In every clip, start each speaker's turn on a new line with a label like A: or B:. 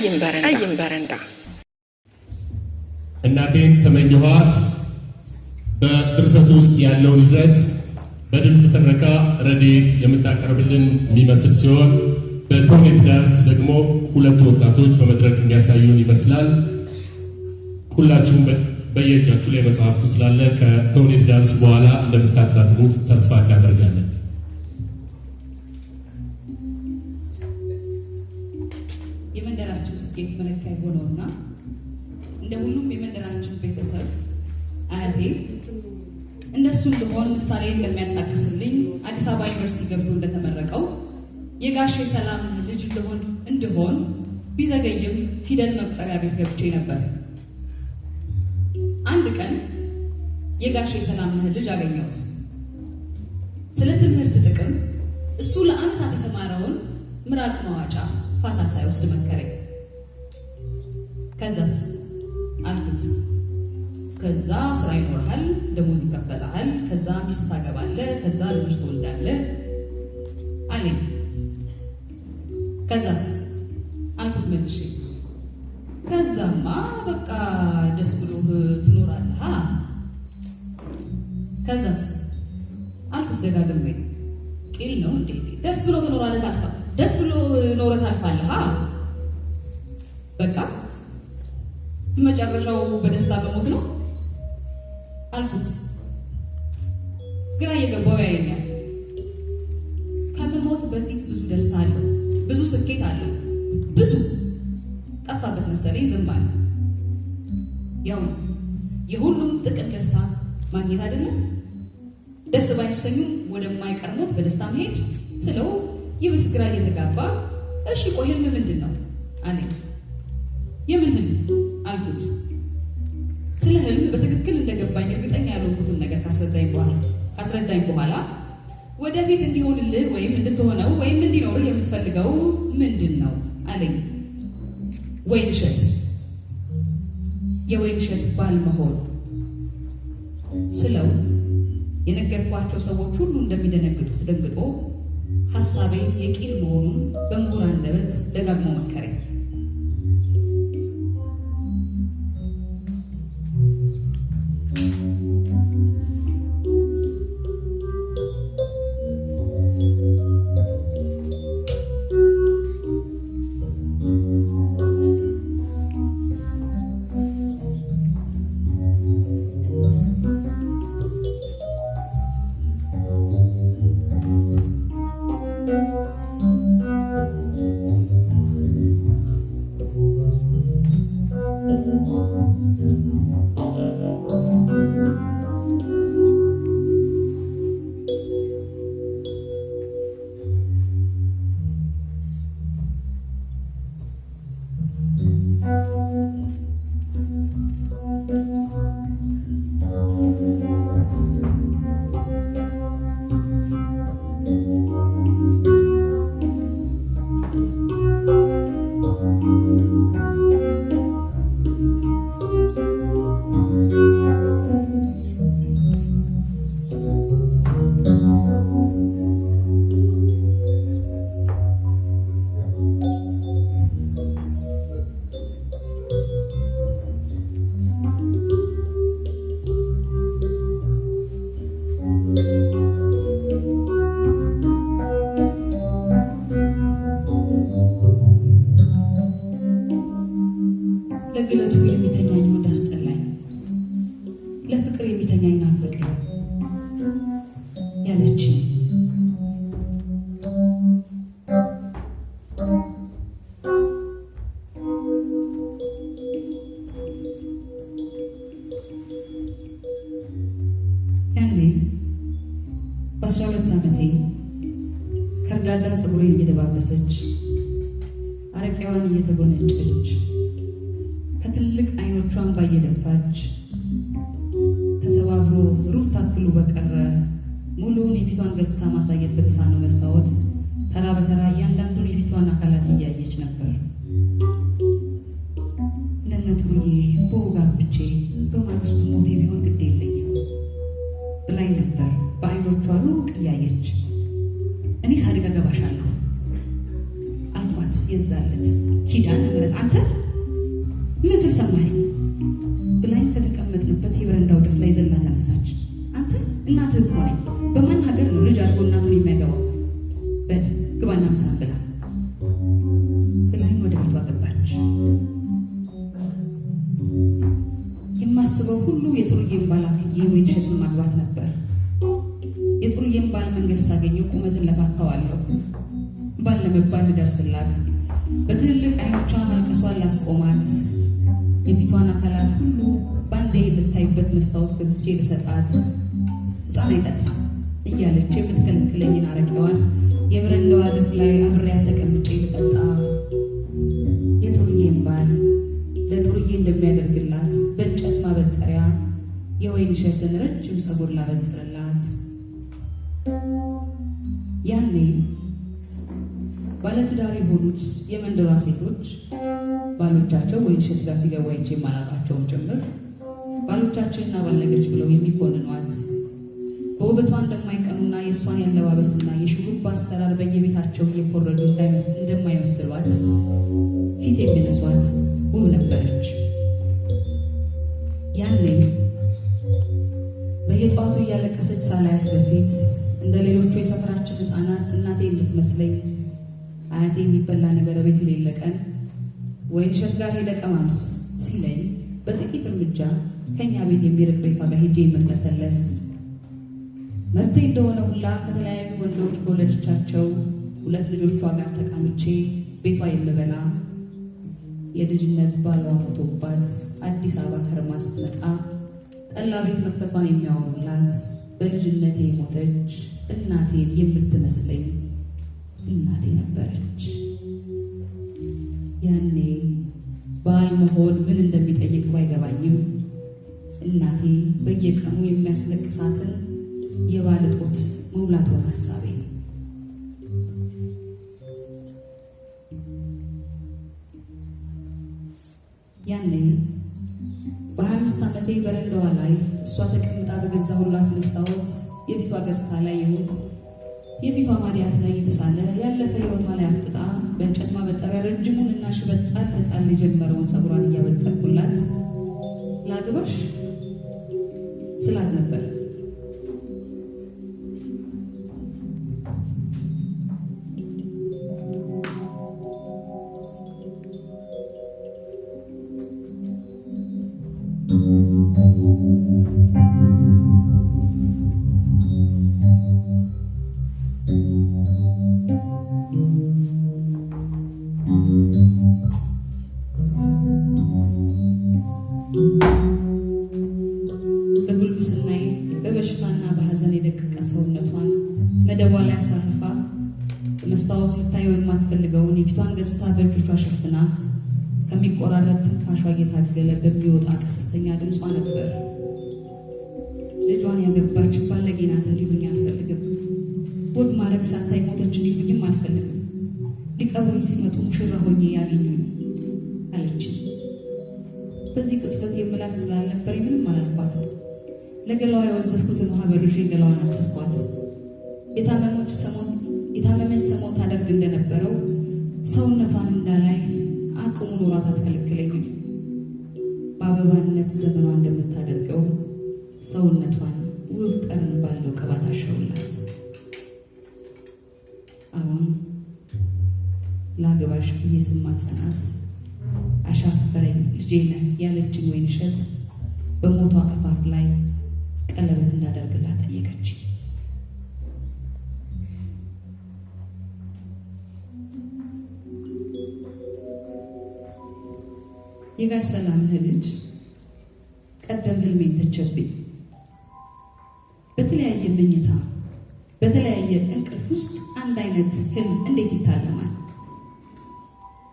A: ቀይም በረንዳ
B: እናቴን ተመኘኋት በድርሰቱ ውስጥ ያለውን ይዘት በድምፅ ትረካ ረድኤት የምታቀርብልን የሚመስል ሲሆን በተውኔት ዳንስ ደግሞ ሁለቱ ወጣቶች በመድረክ የሚያሳዩን ይመስላል። ሁላችሁም በየእጃችሁ ላይ መጽሐፍቱ ስላለ ከተውኔት ዳንሱ በኋላ እንደምታጣጥሙት ተስፋ እናደርጋለን።
C: የመንደራችን ስኬት መለኪያ የሆነውና እንደ ሁሉም የመንደራችን ቤተሰብ አያቴ እንደሱ እንደሆን ምሳሌ እንደሚያጣቅስልኝ አዲስ አበባ ዩኒቨርሲቲ ገብቶ እንደተመረቀው የጋሼ ሰላም ልጅ እንደሆን ቢዘገይም ፊደል መቁጠሪያ ቤት ገብቼ ነበር። አንድ ቀን የጋሼ ሰላም ልጅ አገኘሁት። ስለ ትምህርት ጥቅም እሱ ለዓመታት የተማረውን ምራቅ ማዋጫ ፋታ ሳይወስድ መከረኝ። ከዛስ አልኩት። ከዛ ስራ ይኖርሃል፣ ደሞዝ ይከፈልሃል፣ ከዛ ሚስት ታገባለህ፣ ከዛ ልጆች ትወልዳለህ አለኝ። ከዛስ አልኩት መልሼ። ከዛማ በቃ ደስ ብሎህ ትኖራለህ። ከዛስ አልኩት ደጋግሜ። ቂል ነው እንዴ? ደስ ብሎ ትኖራለህ ታልፋ ደስ ብሎ ኖረህ ታልፋለህ። በቃ መጨረሻው በደስታ መሞት ነው አልኩት። ግራ እየገባው ያየኛል። ከመሞት በፊት ብዙ ደስታ አለው፣ ብዙ ስኬት አለው። ብዙ ጠፋበት መሰለኝ ዝም አለ። ያው የሁሉም ጥቅም ደስታ ማግኘት አይደለም። ደስ ባይሰኙም ወደማይቀር ሞት በደስታ መሄድ ስለው ይብስ ግራ እየተጋባ እሺ ቆይ ህልም ምንድን ነው አለኝ። የምን ህልም አልኩት። ስለ ህልም በትክክል እንደገባኝ እርግጠኛ ያልሆንኩትን ነገር ካስረዳኝ በኋላ ወደፊት እንዲሆንልህ ወይም እንድትሆነው ወይም እንዲኖርህ የምትፈልገው ምንድን ነው አለኝ። ወይን እሸት፣ የወይን እሸት ባል መሆን ስለው የነገርኳቸው ሰዎች ሁሉ እንደሚደነግጡት ደንግጦ ሐሳቤ የቂል መሆኑን በምሁር አንደበት ደጋግሞ መከረኝ። ለግለቱ የሚተኛኝ ወንድ አስጠላኝ፣ ለፍቅር የሚተኛኝ ናፈቀኝ ያለችኝ ያኔ በ12 ዓመቴ ከርዳዳ ፀጉሬን እየደባበሰች አረቂያዋን እየተጎነጨች ከትልቅ አይኖቿን ባየደፋች ተሰባብሮ ሩፍ ታክሉ በቀረ ሙሉውን የፊቷን ገጽታ ማሳየት በተሳነው መስታወት ተራ በተራ እያንዳንዱን የፊቷን አካላት እያየች ነበር። እንደነጥሩዬ በወጋጎቼ በማግስቱ ሞቴ ቢሆን ግድ የለኝም ብላኝ ነበር። በአይኖቿ ሩቅ እያየች እኔ ሳድግ አገባሻለሁ አልኳት የገዛለት ኪዳነ ምሕረት አንተ ምን ስል ሰማኸኝ ብላኝ ከተቀመጥንበት የበረንዳው ደፍ ላይ ዘላ ተነሳች። አንተ እናትህ እኮ ነኝ። በማን ሀገር ነው ልጅ አድርጎ እናቱን የሚያገባው? በል ግባና ምሳን ብላ ብላኝ ወደ ቤቷ ገባች። የማስበው ሁሉ የጥሩዬን ባል አክዬ ወይንሸትን ማግባት ነበር። የጥሩዬን ባል መንገድ ሳገኘው ቁመትን ለካካዋለሁ። ባል ለመባል ልደርስላት፣ በትልልቅ አይኖቿ ማልቀሷን ላስቆማት፣ የፊቷን አካላት ሁሉ በአንዴ የምታይበት መስታወት ገዝቼ ልሰጣት፣ ሕፃን አይጠጣ እያለች የምትከለክለኝን አረቄዋን የበረንዳዋ ደፍ ላይ አብሬያት ተቀምጬ ልጠጣ፣ የጥሩዬን ባል ለጥሩዬ እንደሚያደርግላት በእንጨት ማበጠሪያ የወይንሸትን ረጅም ፀጉር ላበጥርላት። ያኔ ባለትዳር የሆኑት የመንደሯ ሴቶች ባሎቻቸው ወይንሸት ጋር ሲገቡ አይቼ የማላውቃቸውም ጭምር ባሎቻችንና ባለገች ብለው የሚኮንኗት፣ በውበቷ እንደማይቀኑና የእሷን ያለባበስና የሹሩባ አሰራር በየቤታቸው እየኮረዱ እንደማይመስሏት ፊት የሚነሷት ውብ ነበረች። ያኔ በየጠዋቱ እያለቀሰች ሳላያት በፊት እንደ ሌሎቹ የሰፈራችን ሕፃናት እናቴ እንድትመስለኝ አያቴ የሚበላ ነገር ቤት የሌለ ቀን ወይንሸት ጋር ሄደ ቀማምስ ሲለኝ በጥቂት እርምጃ ከኛ ቤት የሚርቅ ቤቷ ጋር ሄጄ የምቅለሰለስ መብቴ እንደሆነ ሁላ ከተለያዩ ወንዶች ከወለደቻቸው 2 ልጆቿ ጋር ተቃምቼ ቤቷ የምበላ የልጅነት ባሏ ሞቶባት አዲስ አበባ ከርማ ስትመጣ ጠላ ቤት መክፈቷን የሚያወሩላት በልጅነቴ የሞተች እናቴን የምትመስለኝ እናቴ ነበረች። ያኔ ባል መሆን ምን እንደሚጠይቅ ባይገባኝም እናቴ በየቀኑ የሚያስለቅሳትን የባል እጦት መሙላቷን ሀሳቤ ነው። ያኔ በ25 ዓመቴ በረንዳዋ ላይ እሷ ተቀምጣ በገዛሁላት መስታወት የፊቷ ገጽታ ላይ ይሁን የፊቷ ማዲያት ላይ የተሳለ ያለፈ ሕይወቷ ላይ አፍጥጣ በእንጨት ማበጠሪያ ረጅሙንና ሽበት ጣል የጀመረውን ፀጉሯን እያበጠርኩላት ላግባሽ ስላት ነበር። በጉልምስናዬ በበሽታና በሐዘን የደቀቀ ሰውነቷን መደቧ ላይ አሳርፋ በመስታወት ልታየው የማትፈልገውን የፊቷን ገጽታ በእጆቿ ሸፍና ከሚቆራረጥ ትንፋሿ እየታገለ በሚወጣ ቀሰስተኛ ድምጿ ነበር። ልጇን ያገባች ባለጌ ናት እንዲሉኝ አልፈልግም። ወግ ማድረግ ሳታይ ሞተች እንዲሉኝም አልፈልግም። ሊቀብሩኝ ሲመጡ ሙሽራ ሆኜ ያገኙኝ አለች። በዚህ ቅጽበት የምላት ስላልነበር ምንም አላልኳትም። ለገላዋ የወዘፍኩትን ውሃ በርዤ ገላዋን አተፍኳት። የታመመች ሰሞን ታደርግ እንደነበረው ሰውነቷን እንዳላይ አቅሙ ኖሯት አትከለክለኝም። በአበባነት ዘመኗ እንደምታደርገው ሰውነቷን ውብ ጠረን ባለው ቅባት አሸውላት። አሁን ላግባሽ ብዬ ስማጸናት አሻፈረኝ ልጄ ነህ ያለችኝ ወይንሸት በሞቷ አፋፍ ላይ ቀለበት እንዳደርግላት ጠየቀች። የጋሽ ሰላምነህ ልጅ ቀደም ህልሜን ተቸብኝ። በተለያየ መኝታ በተለያየ እንቅልፍ ውስጥ አንድ አይነት ህልም እንዴት ይታለማል?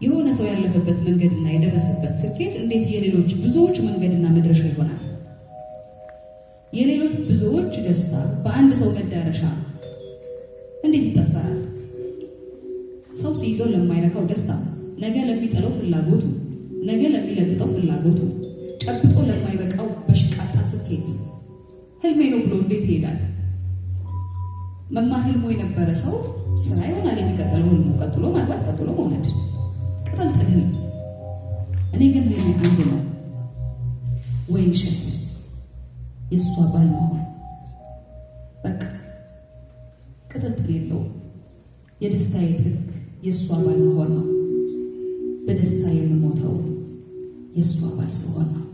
C: የሆነ ሰው ያለፈበት መንገድና የደረሰበት ስኬት እንዴት የሌሎች ብዙዎች መንገድና መድረሻ ይሆናል? የሌሎች ብዙዎች ደስታ በአንድ ሰው መዳረሻ እንዴት ይጠፈራል? ሰው ሲይዘው ለማይረካው ደስታ፣ ነገ ለሚጠለው ፍላጎቱ፣ ነገ ለሚለጥጠው ፍላጎቱ፣ ጨብጦ ለማይበቃው በሽቃጣ ስኬት ህልሜ ነው ብሎ እንዴት ይሄዳል? መማር ህልሙ የነበረ ሰው ስራ ይሆናል የሚቀጥለው ህልሙ፣ ቀጥሎ ማግባት፣ ቀጥሎ መውለድ። ቅጥልጥል። እኔ ግን ህልሜ አንድ ነው፣ ወይን እሸት የእሷ ባል መሆን። በቃ ቅጥልጥል የለውም። የደስታዬ ጥግ የእሷ ባል መሆን ነው። በደስታ የምሞተው የእሷ ባል ስሆን ነው።